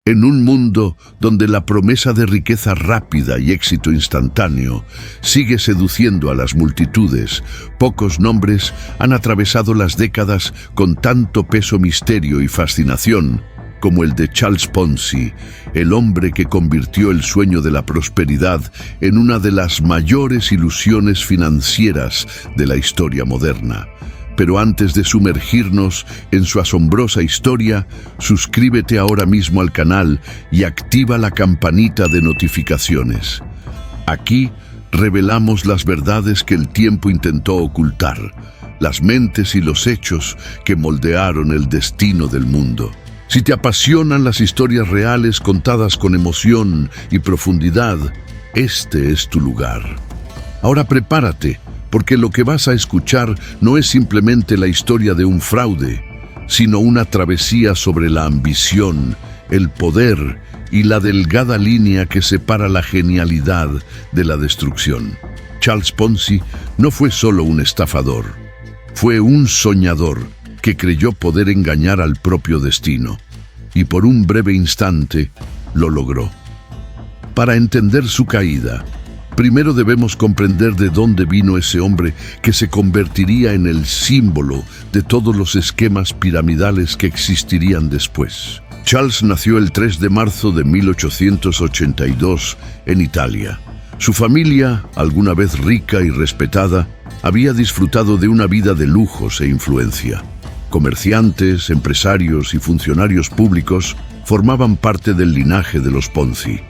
En un mundo donde la promesa de riqueza rápida y éxito instantáneo sigue seduciendo a las multitudes, pocos nombres han atravesado las décadas con tanto peso, misterio y fascinación como el de Charles Ponzi, el hombre que convirtió el sueño de la prosperidad en una de las mayores ilusiones financieras de la historia moderna. Pero antes de sumergirnos en su asombrosa historia, suscríbete ahora mismo al canal y activa la campanita de notificaciones. Aquí revelamos las verdades que el tiempo intentó ocultar, las mentes y los hechos que moldearon el destino del mundo. Si te apasionan las historias reales contadas con emoción y profundidad, este es tu lugar. Ahora prepárate, porque lo que vas a escuchar no es simplemente la historia de un fraude, sino una travesía sobre la ambición, el poder y la delgada línea que separa la genialidad de la destrucción. Charles Ponzi no fue solo un estafador, fue un soñador que creyó poder engañar al propio destino, y por un breve instante lo logró. Para entender su caída, primero debemos comprender de dónde vino ese hombre que se convertiría en el símbolo de todos los esquemas piramidales que existirían después. Charles nació el 3 de marzo de 1882 en Italia. Su familia, alguna vez rica y respetada, había disfrutado de una vida de lujos e influencia. Comerciantes, empresarios y funcionarios públicos formaban parte del linaje de los Ponzi.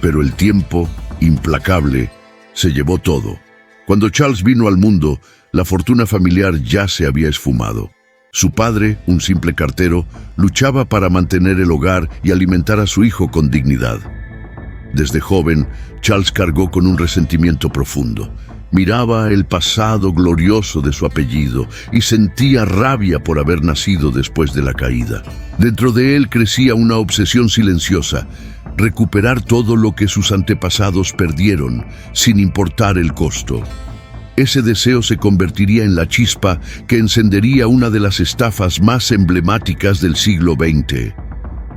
Pero el tiempo, implacable, se llevó todo. Cuando Charles vino al mundo, la fortuna familiar ya se había esfumado. Su padre, un simple cartero, luchaba para mantener el hogar y alimentar a su hijo con dignidad. Desde joven, Charles cargó con un resentimiento profundo. Miraba el pasado glorioso de su apellido y sentía rabia por haber nacido después de la caída. Dentro de él crecía una obsesión silenciosa: recuperar todo lo que sus antepasados perdieron, sin importar el costo. Ese deseo se convertiría en la chispa que encendería una de las estafas más emblemáticas del siglo XX.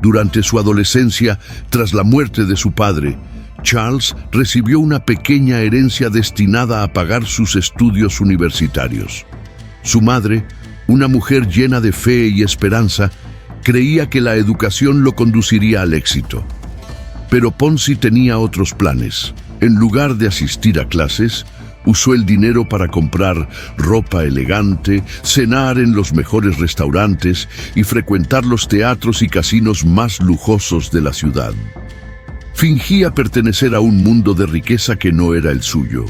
Durante su adolescencia, tras la muerte de su padre, Charles recibió una pequeña herencia destinada a pagar sus estudios universitarios. Su madre, una mujer llena de fe y esperanza, creía que la educación lo conduciría al éxito. Pero Ponzi tenía otros planes. En lugar de asistir a clases, usó el dinero para comprar ropa elegante, cenar en los mejores restaurantes y frecuentar los teatros y casinos más lujosos de la ciudad. Fingía pertenecer a un mundo de riqueza que no era el suyo.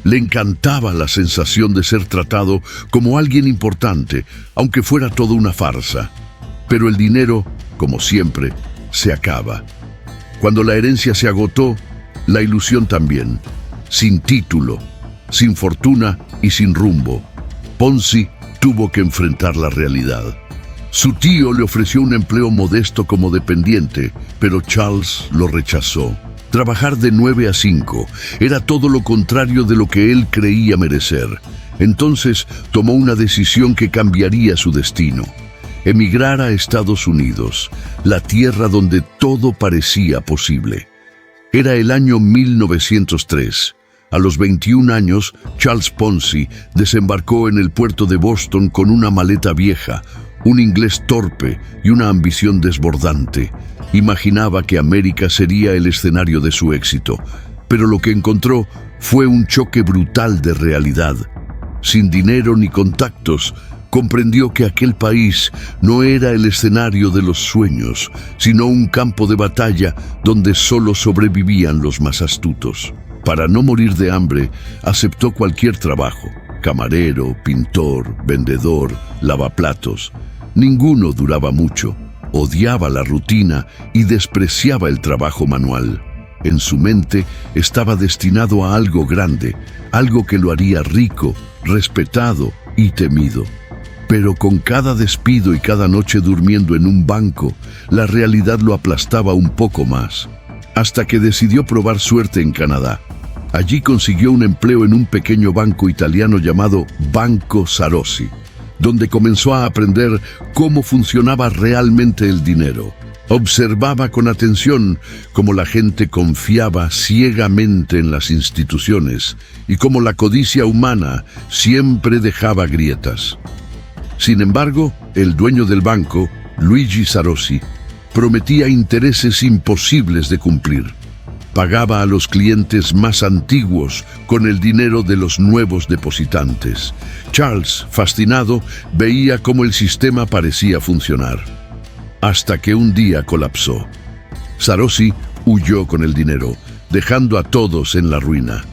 Le encantaba la sensación de ser tratado como alguien importante, aunque fuera toda una farsa. Pero el dinero, como siempre, se acaba. Cuando la herencia se agotó, la ilusión también. Sin título, sin fortuna y sin rumbo, Ponzi tuvo que enfrentar la realidad. Su tío le ofreció un empleo modesto como dependiente, pero Charles lo rechazó. Trabajar de 9 a 5 era todo lo contrario de lo que él creía merecer. Entonces tomó una decisión que cambiaría su destino: emigrar a Estados Unidos, la tierra donde todo parecía posible. Era el año 1903. A los 21 años, Charles Ponzi desembarcó en el puerto de Boston con una maleta vieja, un inglés torpe y una ambición desbordante. Imaginaba que América sería el escenario de su éxito, pero lo que encontró fue un choque brutal de realidad. Sin dinero ni contactos, comprendió que aquel país no era el escenario de los sueños, sino un campo de batalla donde solo sobrevivían los más astutos. Para no morir de hambre, aceptó cualquier trabajo: camarero, pintor, vendedor, lavaplatos. Ninguno duraba mucho. Odiaba la rutina y despreciaba el trabajo manual. En su mente estaba destinado a algo grande, algo que lo haría rico, respetado y temido. Pero con cada despido y cada noche durmiendo en un banco, la realidad lo aplastaba un poco más. Hasta que decidió probar suerte en Canadá. Allí consiguió un empleo en un pequeño banco italiano llamado Banco Sarossi, donde comenzó a aprender cómo funcionaba realmente el dinero. Observaba con atención cómo la gente confiaba ciegamente en las instituciones y cómo la codicia humana siempre dejaba grietas. Sin embargo, el dueño del banco, Luigi Sarossi, prometía intereses imposibles de cumplir. Pagaba a los clientes más antiguos con el dinero de los nuevos depositantes. Charles, fascinado, veía cómo el sistema parecía funcionar. Hasta que un día colapsó. Sarossi huyó con el dinero, dejando a todos en la ruina.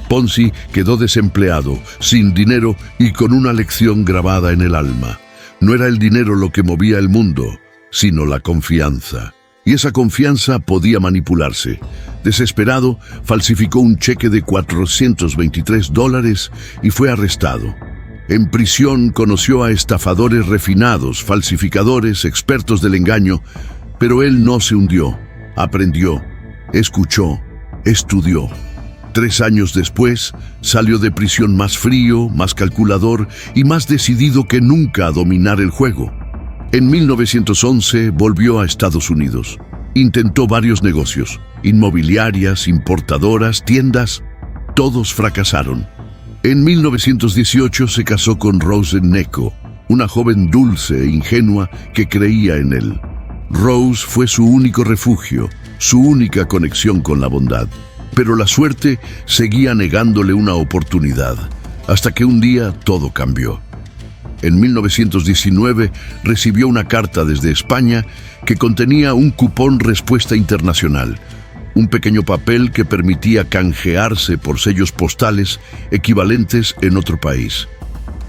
Ponzi quedó desempleado, sin dinero y con una lección grabada en el alma. No era el dinero lo que movía el mundo, sino la confianza. Y esa confianza podía manipularse. Desesperado, falsificó un cheque de $423 y fue arrestado. En prisión conoció a estafadores refinados, falsificadores, expertos del engaño, pero él no se hundió. Aprendió, escuchó, estudió. 3 años después, salió de prisión más frío, más calculador y más decidido que nunca a dominar el juego. En 1911 volvió a Estados Unidos. Intentó varios negocios, inmobiliarias, importadoras, tiendas. Todos fracasaron. En 1918 se casó con Rose Necco, una joven dulce e ingenua que creía en él. Rose fue su único refugio, su única conexión con la bondad. Pero la suerte seguía negándole una oportunidad, hasta que un día todo cambió. En 1919 recibió una carta desde España que contenía un cupón respuesta internacional, un pequeño papel que permitía canjearse por sellos postales equivalentes en otro país.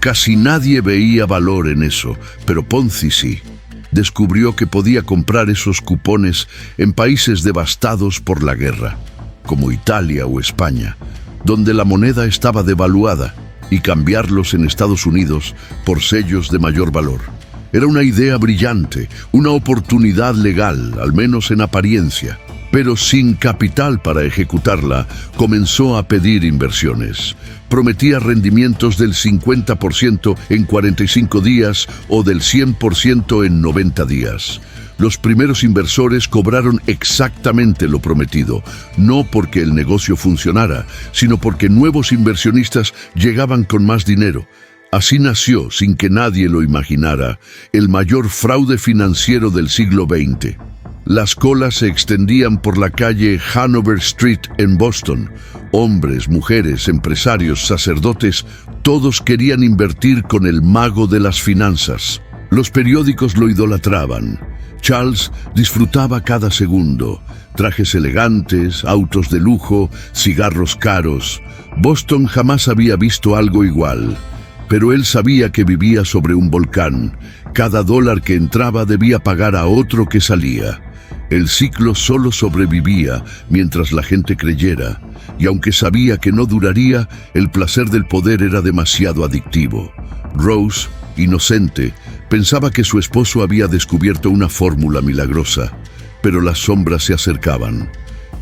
Casi nadie veía valor en eso, pero Ponzi sí. Descubrió que podía comprar esos cupones en países devastados por la guerra, como Italia o España, donde la moneda estaba devaluada, y cambiarlos en Estados Unidos por sellos de mayor valor. Era una idea brillante, una oportunidad legal, al menos en apariencia. Pero sin capital para ejecutarla, comenzó a pedir inversiones. Prometía rendimientos del 50% en 45 días o del 100% en 90 días. Los primeros inversores cobraron exactamente lo prometido, no porque el negocio funcionara, sino porque nuevos inversionistas llegaban con más dinero. Así nació, sin que nadie lo imaginara, el mayor fraude financiero del siglo XX. Las colas se extendían por la calle Hanover Street en Boston. Hombres, mujeres, empresarios, sacerdotes, todos querían invertir con el mago de las finanzas. Los periódicos lo idolatraban. Charles disfrutaba cada segundo. Trajes elegantes, autos de lujo, cigarros caros. Boston jamás había visto algo igual. Pero él sabía que vivía sobre un volcán. Cada dólar que entraba debía pagar a otro que salía. El ciclo solo sobrevivía mientras la gente creyera, y aunque sabía que no duraría, el placer del poder era demasiado adictivo. Rose, inocente, pensaba que su esposo había descubierto una fórmula milagrosa, pero las sombras se acercaban.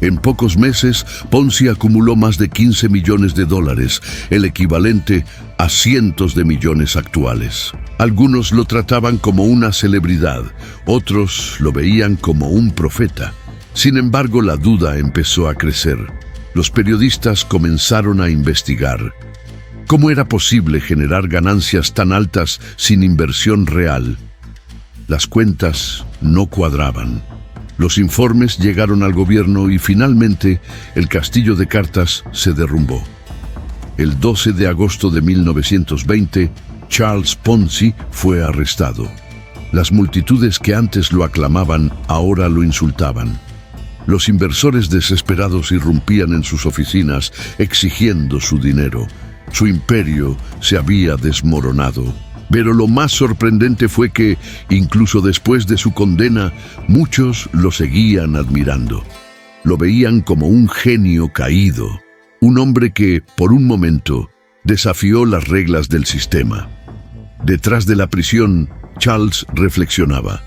En pocos meses, Ponzi acumuló más de $15 millones, el equivalente a cientos de millones actuales. Algunos lo trataban como una celebridad, otros lo veían como un profeta. Sin embargo, la duda empezó a crecer. Los periodistas comenzaron a investigar. ¿Cómo era posible generar ganancias tan altas sin inversión real? Las cuentas no cuadraban. Los informes llegaron al gobierno y finalmente el castillo de cartas se derrumbó. El 12 de agosto de 1920, Charles Ponzi fue arrestado. Las multitudes que antes lo aclamaban ahora lo insultaban. Los inversores desesperados irrumpían en sus oficinas exigiendo su dinero. Su imperio se había desmoronado. Pero lo más sorprendente fue que, incluso después de su condena, muchos lo seguían admirando. Lo veían como un genio caído, un hombre que, por un momento, desafió las reglas del sistema. Detrás de la prisión, Charles reflexionaba.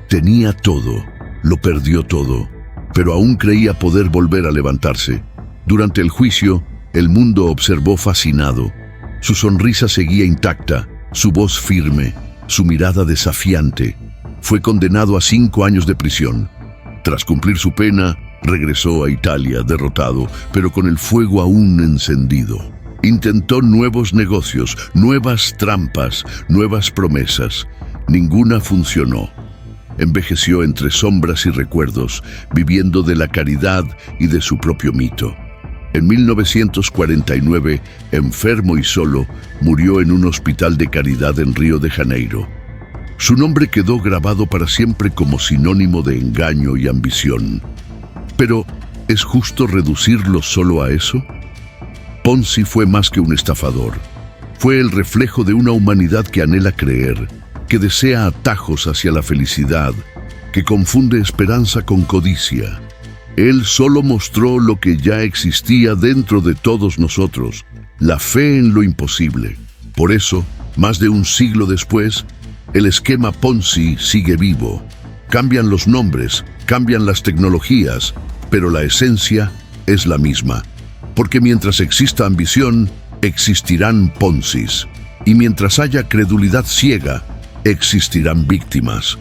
Tenía todo, lo perdió todo, pero aún creía poder volver a levantarse. Durante el juicio, el mundo observó fascinado. Su sonrisa seguía intacta, su voz firme, su mirada desafiante. fue condenado a 5 años de prisión. Tras cumplir su pena, regresó a Italia derrotado, pero con el fuego aún encendido. Intentó nuevos negocios, nuevas trampas, nuevas promesas. Ninguna funcionó. Envejeció entre sombras y recuerdos, viviendo de la caridad y de su propio mito. En 1949, enfermo y solo, murió en un hospital de caridad en Río de Janeiro. Su nombre quedó grabado para siempre como sinónimo de engaño y ambición. Pero, ¿es justo reducirlo solo a eso? Ponzi fue más que un estafador. Fue el reflejo de una humanidad que anhela creer, que desea atajos hacia la felicidad, que confunde esperanza con codicia. Él solo mostró lo que ya existía dentro de todos nosotros, la fe en lo imposible. Por eso, más de un siglo después, el esquema Ponzi sigue vivo. Cambian los nombres, cambian las tecnologías, pero la esencia es la misma. Porque mientras exista ambición, existirán Ponzis. Y mientras haya credulidad ciega, existirán víctimas.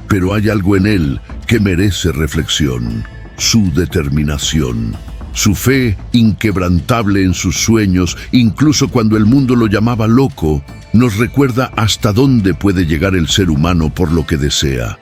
Pero hay algo en él que merece reflexión: su determinación, su fe inquebrantable en sus sueños, incluso cuando el mundo lo llamaba loco, nos recuerda hasta dónde puede llegar el ser humano por lo que desea.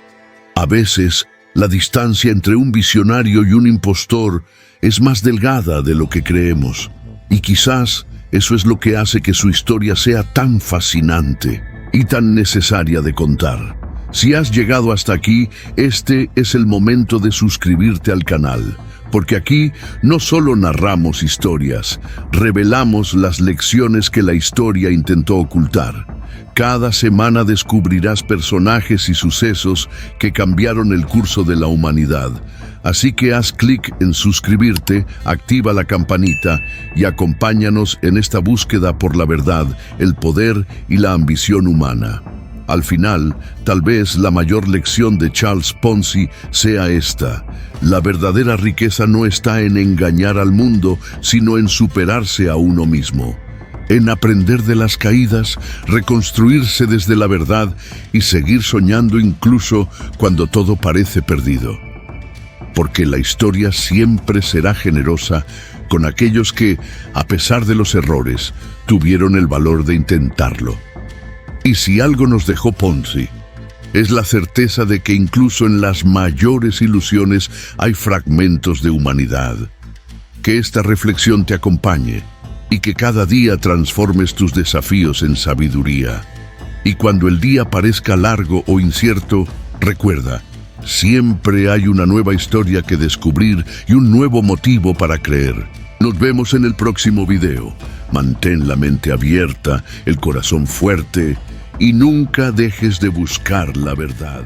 A veces, la distancia entre un visionario y un impostor es más delgada de lo que creemos. Y quizás eso es lo que hace que su historia sea tan fascinante y tan necesaria de contar. Si has llegado hasta aquí, este es el momento de suscribirte al canal, porque aquí no solo narramos historias, revelamos las lecciones que la historia intentó ocultar. Cada semana descubrirás personajes y sucesos que cambiaron el curso de la humanidad. Así que haz clic en suscribirte, activa la campanita y acompáñanos en esta búsqueda por la verdad, el poder y la ambición humana. Al final, tal vez la mayor lección de Charles Ponzi sea esta: la verdadera riqueza no está en engañar al mundo, sino en superarse a uno mismo, en aprender de las caídas, reconstruirse desde la verdad y seguir soñando incluso cuando todo parece perdido. Porque la historia siempre será generosa con aquellos que, a pesar de los errores, tuvieron el valor de intentarlo. Y si algo nos dejó Ponzi, es la certeza de que incluso en las mayores ilusiones hay fragmentos de humanidad. Que esta reflexión te acompañe y que cada día transformes tus desafíos en sabiduría. Y cuando el día parezca largo o incierto, recuerda: siempre hay una nueva historia que descubrir y un nuevo motivo para creer. Nos vemos en el próximo video. Mantén la mente abierta, el corazón fuerte y nunca dejes de buscar la verdad.